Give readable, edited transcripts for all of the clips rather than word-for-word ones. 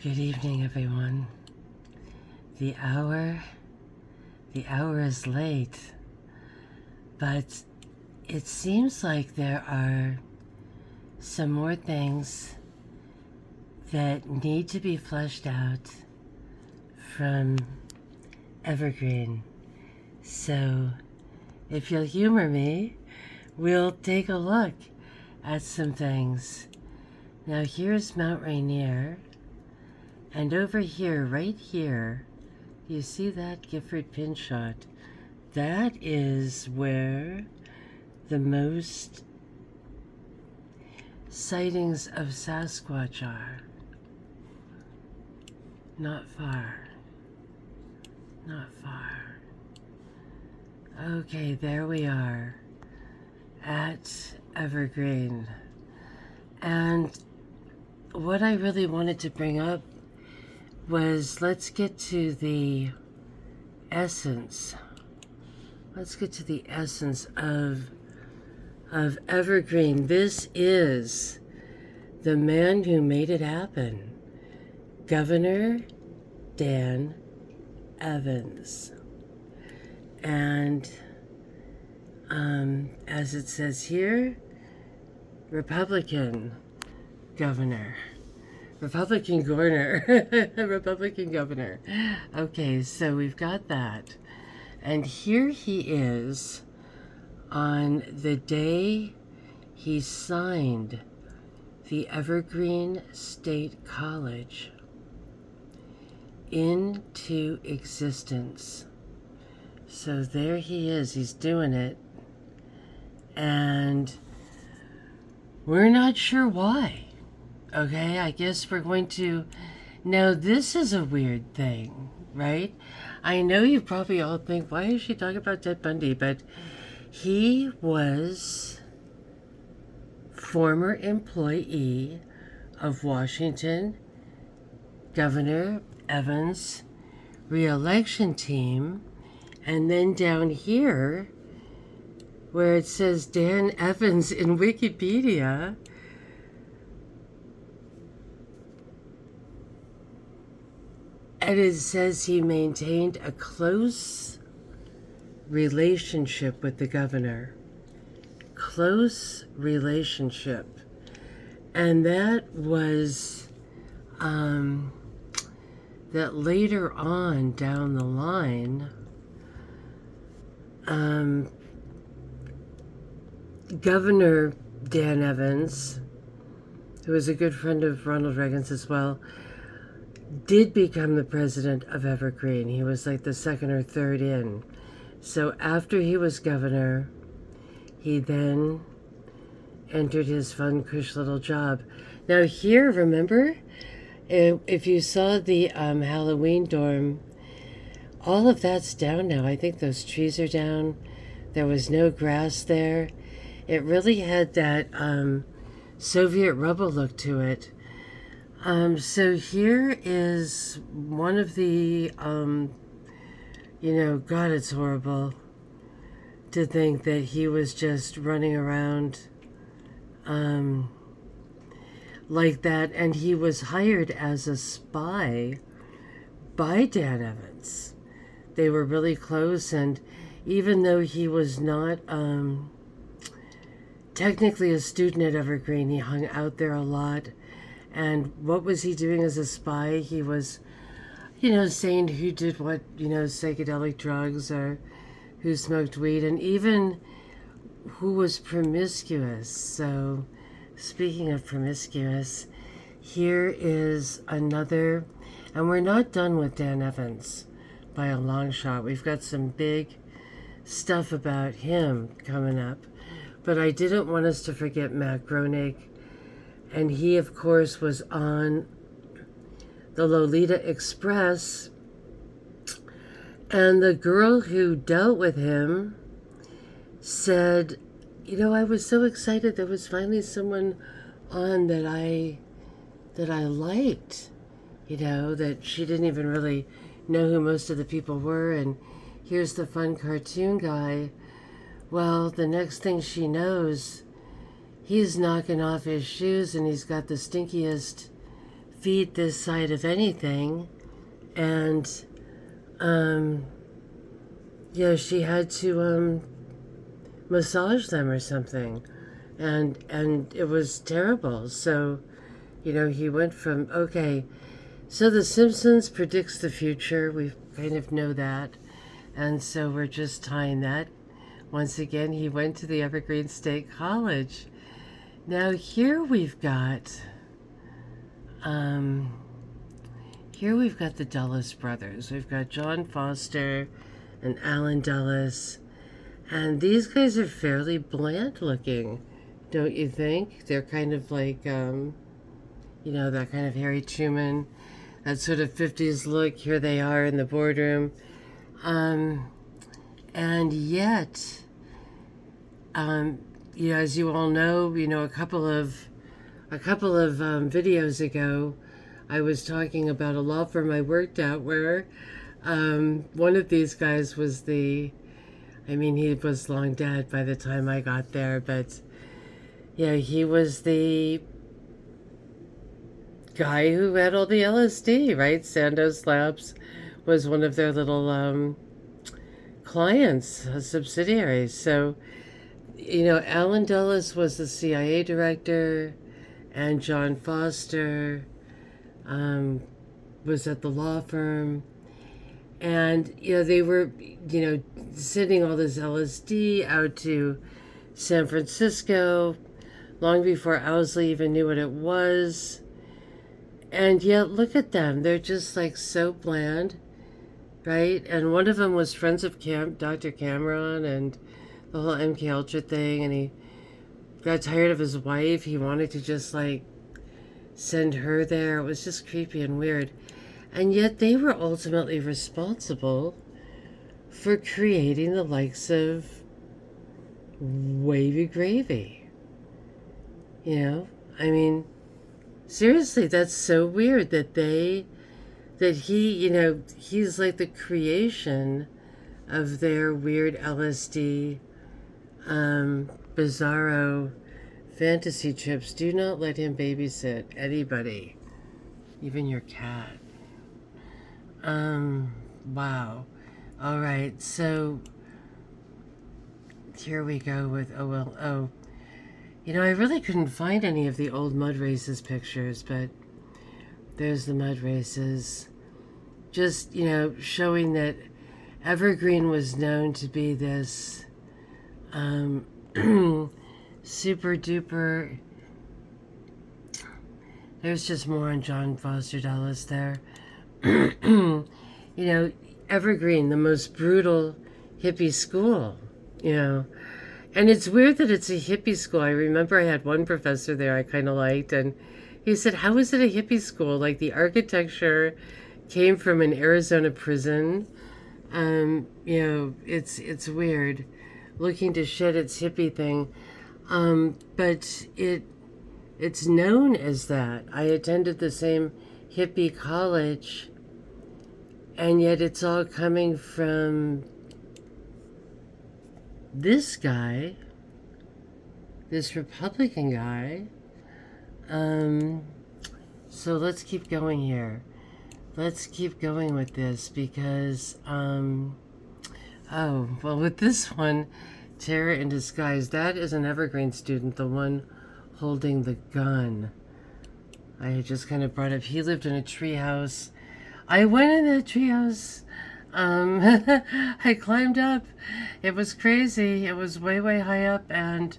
Good evening, everyone. The hour is late, but it seems like there are some more things that need to be fleshed out from Evergreen. So, if you'll humor me, we'll take a look at some things. Now, here's Mount Rainier. And over here, right here, you see that Gifford pin shot? That is where the most sightings of Sasquatch are. Not far. Not far. Okay, there we are at Evergreen. And what I really wanted to bring up was, let's get to the essence. Let's get to the essence of Evergreen. This is the man who made it happen, Governor Dan Evans. And as it says here, Republican governor. Republican governor. Okay, so we've got that. And here he is on the day he signed the Evergreen State College into existence. So there he is, he's doing it. And we're not sure why. Okay, I guess we're going to... Now, this is a weird thing, right? I know you probably all think, why is she talking about Ted Bundy? But he was former employee of Washington Governor Evans' re-election team. And then down here, where it says Dan Evans in Wikipedia... And it says he maintained a close relationship with the governor. Close relationship. And that was, that later on down the line, Governor Dan Evans, who was a good friend of Ronald Reagan's as well, did become the president of Evergreen. He was like the second or third in. So after he was governor, he then entered his fun, cush little job. Now here, remember, if you saw the Halloween dorm, all of that's down now. I think those trees are down. There was no grass there. It really had that Soviet rubble look to it. So here is one of the, God, it's horrible to think that he was just running around like that. And he was hired as a spy by Dan Evans. They were really close, and even though he was not technically a student at Evergreen, he hung out there a lot. And what was he doing as a spy? He was, saying who did what, psychedelic drugs, or who smoked weed, and even who was promiscuous. So, speaking of promiscuous, here is another, and we're not done with Dan Evans by a long shot. We've got some big stuff about him coming up. But I didn't want us to forget Matt Groening. And he, of course, was on the Lolita Express. And the girl who dealt with him said, I was so excited there was finally someone on that I liked. That she didn't even really know who most of the people were. And here's the fun cartoon guy. Well, the next thing she knows, he's knocking off his shoes and he's got the stinkiest feet this side of anything, and she had to massage them or something, and it was terrible. So, he went from, okay, so The Simpsons predicts the future. We kind of know that, and so we're just tying that. Once again, he went to the Evergreen State College. Now here we've got the Dulles brothers. We've got John Foster and Alan Dulles, and these guys are fairly bland looking, don't you think? They're kind of like, that kind of Harry Truman, that sort of 50s look. Here they are in the boardroom, and yet, as you all know, a couple of videos ago, I was talking about a law firm I worked at where one of these guys was he was long dead by the time I got there, but he was the guy who had all the LSD, right? Sandoz Labs was one of their little clients, subsidiaries. So, Alan Dulles was the CIA director, and John Foster was at the law firm. And, they were, sending all this LSD out to San Francisco long before Owsley even knew what it was. And yet, look at them. They're just like so bland, right? And one of them was friends of Dr. Cameron and the whole MK Ultra thing. And he got tired of his wife. He wanted to just like send her there. It was just creepy and weird. And yet they were ultimately responsible for creating the likes of Wavy Gravy. Seriously, that's so weird that he's like the creation of their weird LSD, bizarro fantasy trips. Do not let him babysit anybody, even your cat. Wow. All right, so here we go with I really couldn't find any of the old mud races pictures, but there's the mud races. Just, showing that Evergreen was known to be this super duper. There's just more on John Foster Dulles there. Evergreen, the most brutal hippie school, And it's weird that it's a hippie school. I remember I had one professor there I kind of liked, and he said, how is it a hippie school? Like, the architecture came from an Arizona prison. It's weird, looking to shed its hippie thing. But it's known as that. I attended the same hippie college, and yet it's all coming from this guy, this Republican guy. So let's keep going here. Let's keep going with this because, with this one, Terror in Disguise, that is an Evergreen student, the one holding the gun. I had just kind of brought up, he lived in a treehouse. I went in that treehouse. I climbed up. It was crazy. It was way, way high up, and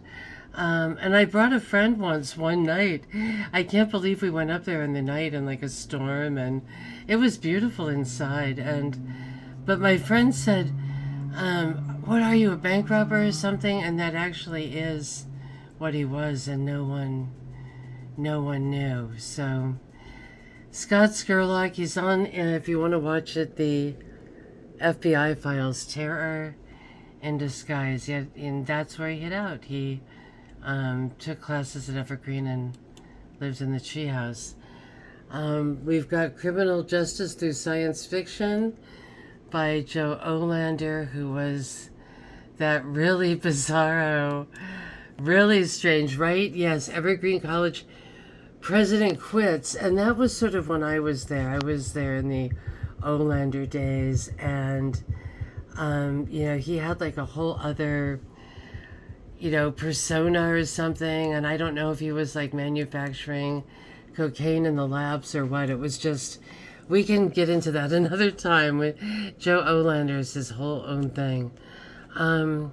I brought a friend one night. I can't believe we went up there in the night in like a storm, and it was beautiful inside. But my friend said, "What are you, a bank robber or something?" And that actually is what he was, and no one knew. So Scott Skurlock, he's on. If you want to watch it, the FBI Files, Terror in Disguise. Yeah, and that's where he hid out. He took classes at Evergreen and lived in the treehouse. We've got Criminal Justice Through Science Fiction by Joe Olander, who was that really bizarro, really strange, right? Yes, Evergreen College president quits, and that was sort of when I was there. I was there in the Olander days, and he had like a whole other persona or something, and I don't know if he was like manufacturing cocaine in the labs or what. It was just, we can get into that another time. With Joe Olander is his whole own thing. The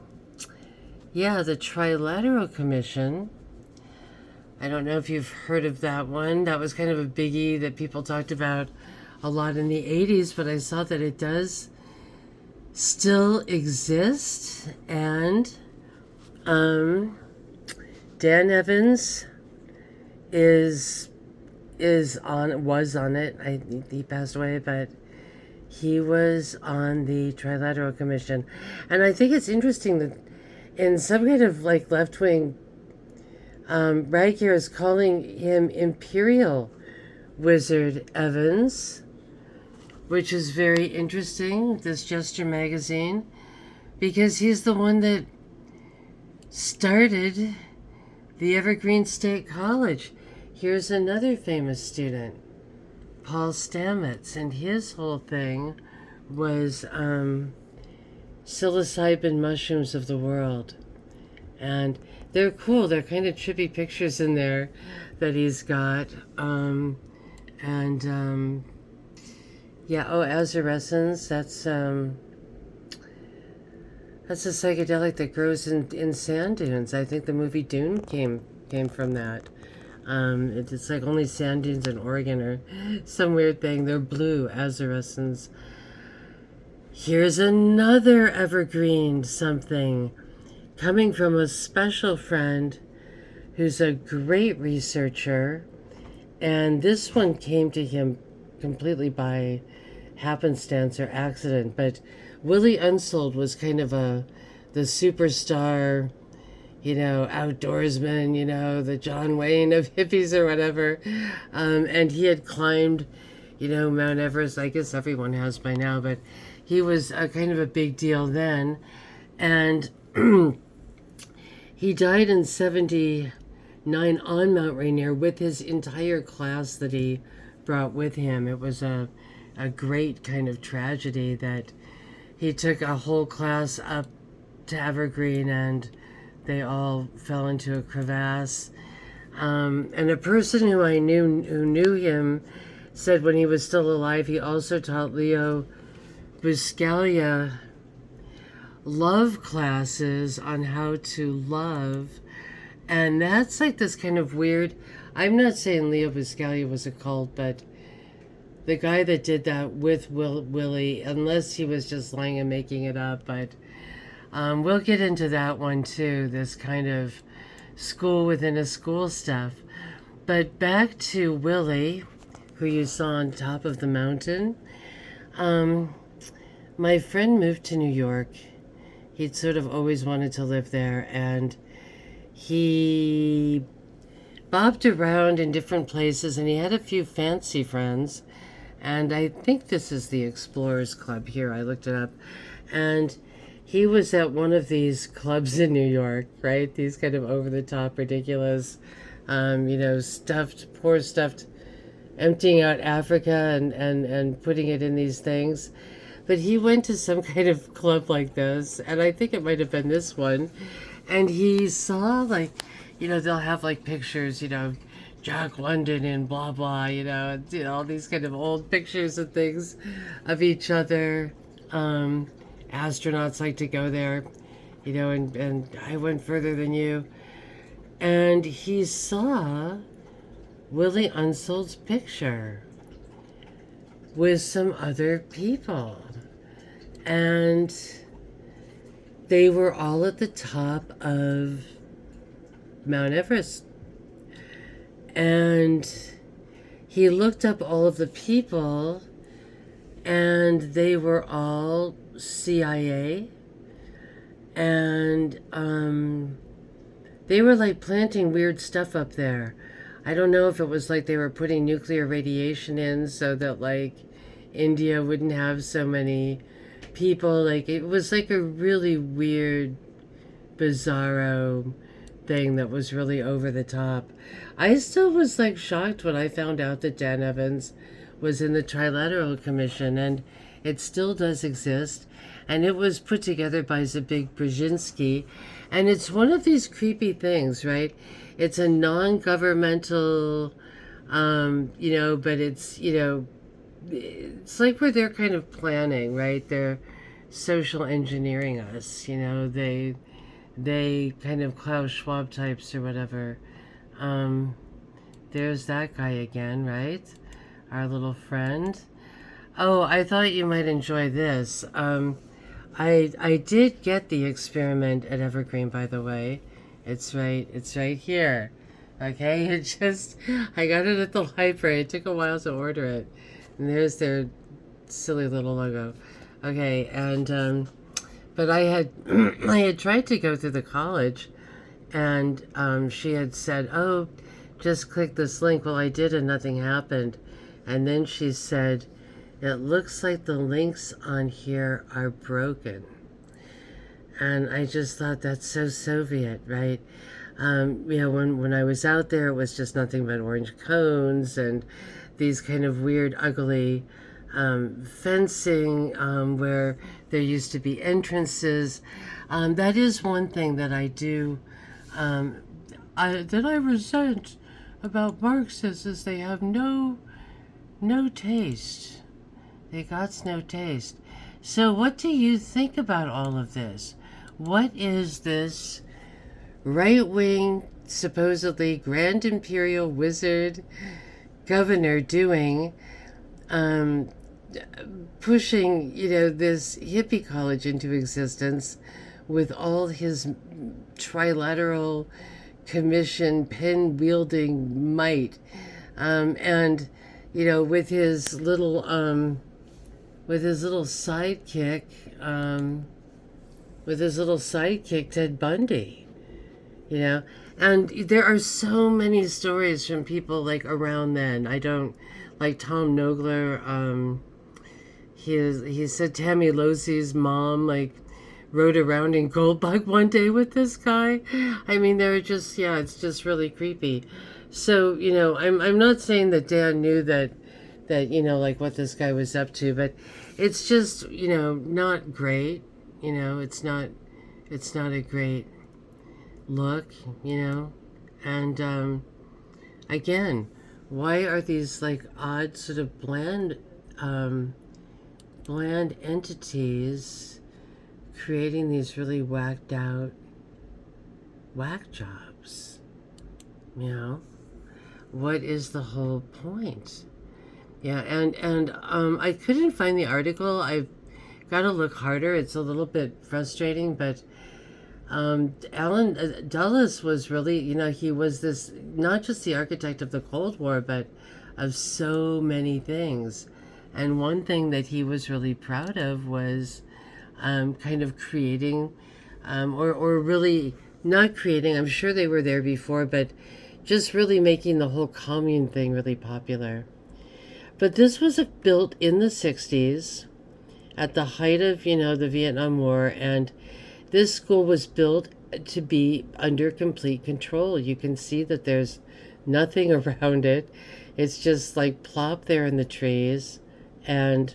Trilateral Commission. I don't know if you've heard of that one. That was kind of a biggie that people talked about a lot in the 80s, but I saw that it does still exist. And Dan Evans was on it. He passed away, but he was on the Trilateral Commission. And I think it's interesting that in some kind of like left-wing rag here is calling him Imperial Wizard Evans, which is very interesting, this Gesture magazine, because he's the one that started the Evergreen State College. Here's another famous student, Paul Stamets, and his whole thing was psilocybin mushrooms of the world. And they're cool. They're kind of trippy pictures in there that he's got. Azurescens, that's a psychedelic that grows in sand dunes. I think the movie Dune came from that. It's like only sand dunes in Oregon or some weird thing. They're blue, azurescens. Here's another evergreen something coming from a special friend who's a great researcher. And this one came to him completely by happenstance or accident. But Willie Unsold was kind of the superstar, outdoorsman, the John Wayne of hippies or whatever. And he had climbed, Mount Everest. I guess everyone has by now, but he was kind of a big deal then. And he died in 1979 on Mount Rainier with his entire class that he brought with him. It was a great kind of tragedy that he took a whole class up to Evergreen and they all fell into a crevasse. And a person who I knew who knew him said when he was still alive, he also taught Leo Buscaglia love classes on how to love. And that's like this kind of weird, I'm not saying Leo Buscaglia was a cult, but the guy that did that with Willie, unless he was just lying and making it up, but we'll get into that one too, this kind of school within a school stuff. But back to Willie, who you saw on top of the mountain. My friend moved to New York. He'd sort of always wanted to live there, and he bopped around in different places, and he had a few fancy friends. And I think this is the Explorers Club here. I looked it up. And he was at one of these clubs in New York, right? These kind of over-the-top, ridiculous, stuffed, emptying out Africa and putting it in these things. But he went to some kind of club like this, and I think it might have been this one. And he saw, like, they'll have, like, pictures, Jack London and blah, blah, all these kind of old pictures and things of each other. Astronauts like to go there, and I went further than you. And he saw Willie Unsold's picture with some other people. And they were all at the top of Mount Everest. And he looked up all of the people, and they were all CIA. And they were like planting weird stuff up there. I don't know if it was like they were putting nuclear radiation in so that like India wouldn't have so many people. Like it was like a really weird, bizarro thing that was really over the top. I still was like shocked when I found out that Dan Evans was in the Trilateral Commission, and it still does exist. And it was put together by Zbig Brzezinski. And it's one of these creepy things, right? It's a non-governmental, but it's like where they're kind of planning, right? They're social engineering us, they kind of Klaus Schwab types or whatever. There's that guy again, right? Our little friend. Oh, I thought you might enjoy this. I did get the experiment at Evergreen, by the way. It's right here. Okay, I got it at the library. It took a while to order it. And there's their silly little logo. Okay, and but I had I had tried to go through the college, and she had said, "Oh, just click this link." Well, I did, and nothing happened. And then she said, "It looks like the links on here are broken." And I just thought, that's so Soviet, right? When I was out there, it was just nothing but orange cones and these kind of weird, ugly fencing where there used to be entrances. That is one thing that I do, that I resent about Marxists, is they have no taste. They got no taste. So what do you think about all of this? What is this right-wing, supposedly Grand Imperial Wizard governor doing, pushing, this hippie college into existence with all his trilateral commission pen-wielding might, and with his little sidekick, Ted Bundy, and there are so many stories from people like around then. I don't like Tom Nogler. He said Tammy Losey's mom rode around in Goldbug one day with this guy. I mean, they're just, it's just really creepy. So, I'm not saying that Dan knew that what this guy was up to, but it's just, not great. It's not a great look, and again, why are these odd sort of bland entities creating these really whacked out whack jobs? What is the whole point? And I couldn't find the article. I've got to look harder. It's a little bit frustrating, but Alan Dulles was really, he was this, not just the architect of the Cold War, but of so many things. And one thing that he was really proud of was kind of creating, or really not creating, I'm sure they were there before, but just really making the whole commune thing really popular. But this was built in the 60s at the height of, the Vietnam War, and this school was built to be under complete control. You can see that there's nothing around it. It's just plop there in the trees, and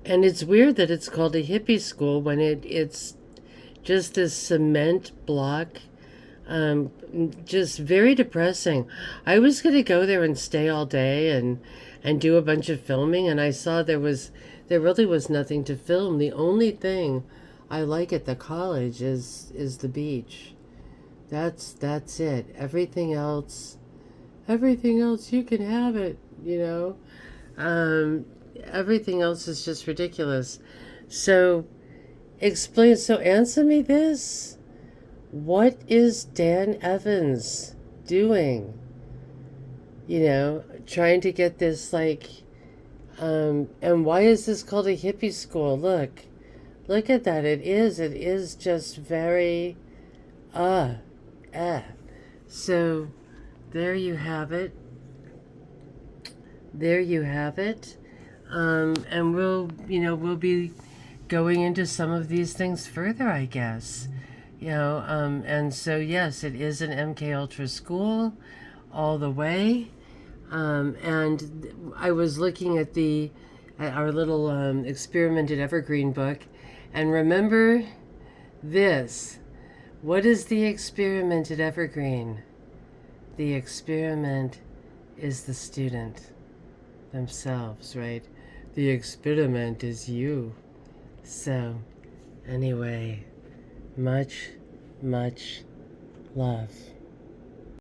it's weird that it's called a hippie school when it's just this cement block. Just very depressing. I was going to go there and stay all day and do a bunch of filming, and I saw there really was nothing to film. The only thing I like at the college is the beach. That's it. Everything else you can have it, everything else is just ridiculous. So answer me this. What is Dan Evans doing? Trying to get this and why is this called a hippie school? Look at that. It is just very, So there you have it. And we'll be going into some of these things further, I guess. And so yes, it is an MK Ultra school all the way. And I was looking at our little experiment at Evergreen book, and remember this. What is the experiment at Evergreen? The experiment is the student themselves, right? The experiment is you. So, anyway, much, much love.